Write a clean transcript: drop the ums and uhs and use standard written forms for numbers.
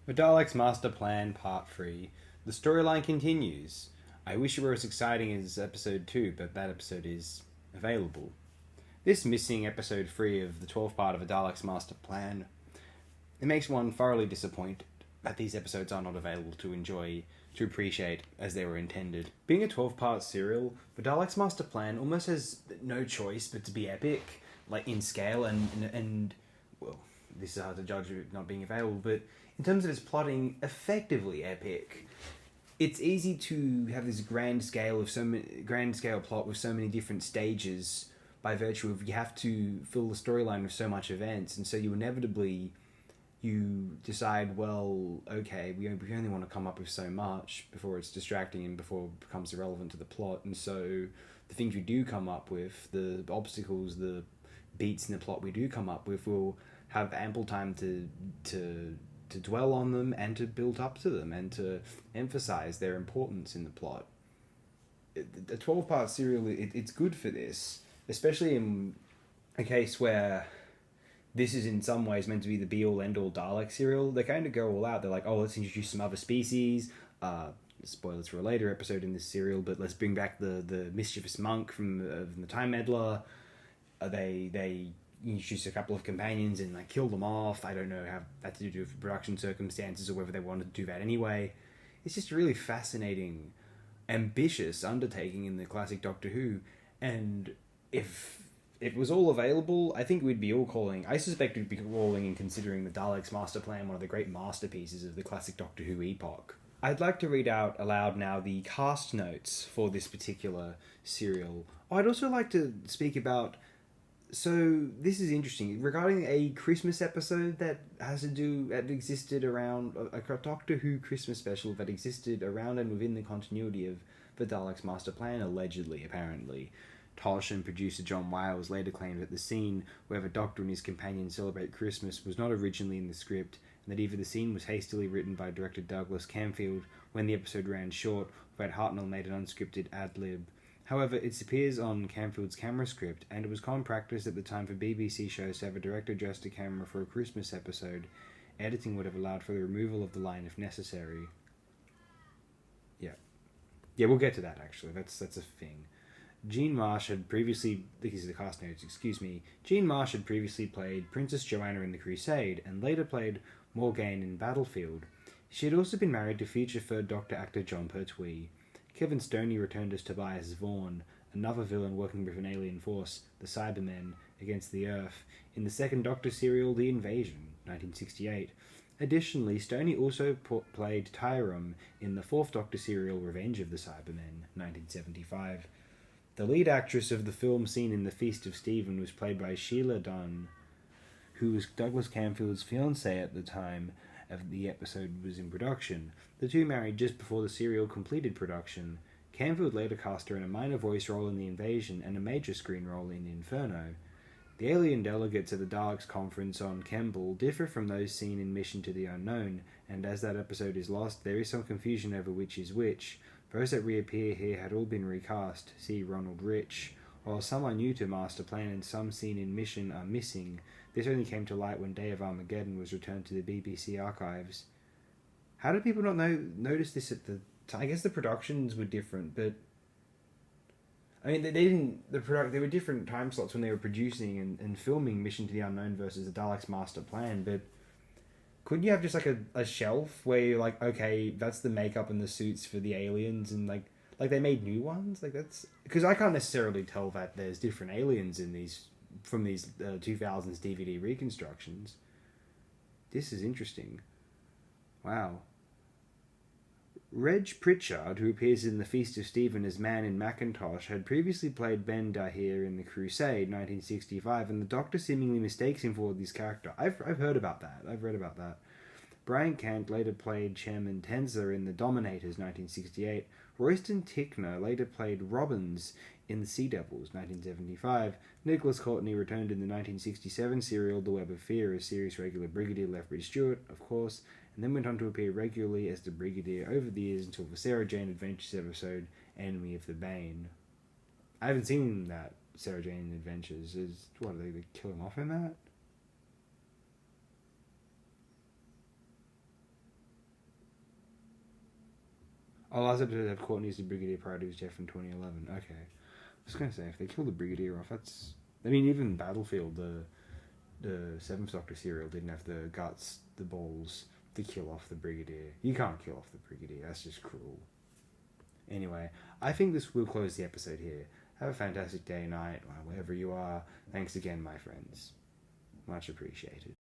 The Daleks Master Plan Part 3. The storyline continues. I wish it were as exciting as episode 2, but that episode is available. This missing episode 3 of the 12th part of the Daleks Master Plan, it makes one thoroughly disappointed that these episodes are not available to enjoy, to appreciate as they were intended. Being a 12-part serial, the Daleks Master Plan almost has no choice but to be epic, like in scale and well, this is hard to judge it not being available, but in terms of its plotting, effectively epic. It's easy to have this grand scale plot with so many different stages by virtue of you have to fill the storyline with so much events, and so you decide, well, okay, we only want to come up with so much before it's distracting and before it becomes irrelevant to the plot, and so the things we do come up with, the obstacles, the beats in the plot we do come up with, will have ample time to dwell on them and to build up to them and to emphasize their importance in the plot. A 12-part serial, it's good for this, especially in a case where this is in some ways meant to be the be-all, end-all Dalek serial. They kind of go all out. They're like, oh, let's introduce some other species. Spoilers for a later episode in this serial, but let's bring back the mischievous monk from the Time Meddler. They introduce a couple of companions and like kill them off. I don't know how that to do with production circumstances or whether they wanted to do that anyway. It's just a really fascinating, ambitious undertaking in the classic Doctor Who, and if it was all available, I think we'd be all calling... I suspect we'd be calling and considering the Daleks Master Plan one of the great masterpieces of the classic Doctor Who epoch. I'd like to read out aloud now the cast notes for this particular serial. I'd also like to speak about... So, this is interesting. Regarding a Christmas episode that existed around... A Doctor Who Christmas special that existed around and within the continuity of the Daleks Master Plan, allegedly, apparently. Tosh and producer John Wiles later claimed that the scene where the Doctor and his companion celebrate Christmas was not originally in the script, and that either the scene was hastily written by director Douglas Camfield when the episode ran short, or that Hartnell made an unscripted ad-lib. However, it appears on Camfield's camera script, and it was common practice at the time for BBC shows to have a director adjust a camera for a Christmas episode. Editing would have allowed for the removal of the line if necessary. Yeah, we'll get to that, actually. That's a thing. Jean Marsh had previously... These are the cast notes, excuse me. Jean Marsh had previously played Princess Joanna in The Crusade, and later played Morgane in Battlefield. She had also been married to future Third Doctor actor John Pertwee. Kevin Stoney returned as Tobias Vaughan, another villain working with an alien force, the Cybermen, against the Earth, in the second Doctor serial The Invasion, 1968. Additionally, Stoney also played Tyrone in the fourth Doctor serial Revenge of the Cybermen, 1975. The lead actress of the film scene in The Feast of Stephen was played by Sheila Dunn, who was Douglas Camfield's fiancée at the time of the episode was in production. The two married just before the serial completed production. Camfield later cast her in a minor voice role in The Invasion and a major screen role in Inferno. The alien delegates at the Daleks conference on Kemble differ from those seen in Mission to the Unknown, and as that episode is lost, there is some confusion over which is which. Those that reappear here had all been recast, see Ronald Rich. While some are new to Master Plan and some seen in Mission are missing, this only came to light when Day of Armageddon was returned to the BBC archives. How did people not notice this at the time? I guess the productions were different, but... I mean, they didn't... There were different time slots when they were producing and filming Mission to the Unknown versus the Daleks Master Plan, but... Couldn't you have just, like, a shelf where you're like, okay, that's the makeup and the suits for the aliens, and, like they made new ones? Like, that's... Because I can't necessarily tell that there's different aliens in these... from these 2000s DVD reconstructions. This is interesting. Wow. Reg Pritchard, who appears in The Feast of Stephen as Man in Macintosh, had previously played Ben Dahir in The Crusade, 1965, and the Doctor seemingly mistakes him for this character. I've heard about that. I've read about that. Brian Kent later played Chairman Tenza in The Dominators, 1968. Royston Tickner later played Robbins in The Sea Devils, 1975. Nicholas Courtney returned in the 1967 serial The Web of Fear as series regular Brigadier Lethbridge Stewart, of course, and then went on to appear regularly as the Brigadier over the years until the Sarah Jane Adventures episode, Enemy of the Bane. I haven't seen that Sarah Jane Adventures. What, are they kill him off in that? Oh, last episode of Courtney's the Brigadier prior to his death in 2011. Okay. I was going to say, if they kill the Brigadier off, that's... I mean, even Battlefield, the Seventh Doctor serial didn't have the guts, the balls to kill off the Brigadier. You can't kill off the Brigadier. That's just cruel. Anyway, I think this will close the episode here. Have a fantastic day, night, wherever you are. Thanks again, my friends. Much appreciated.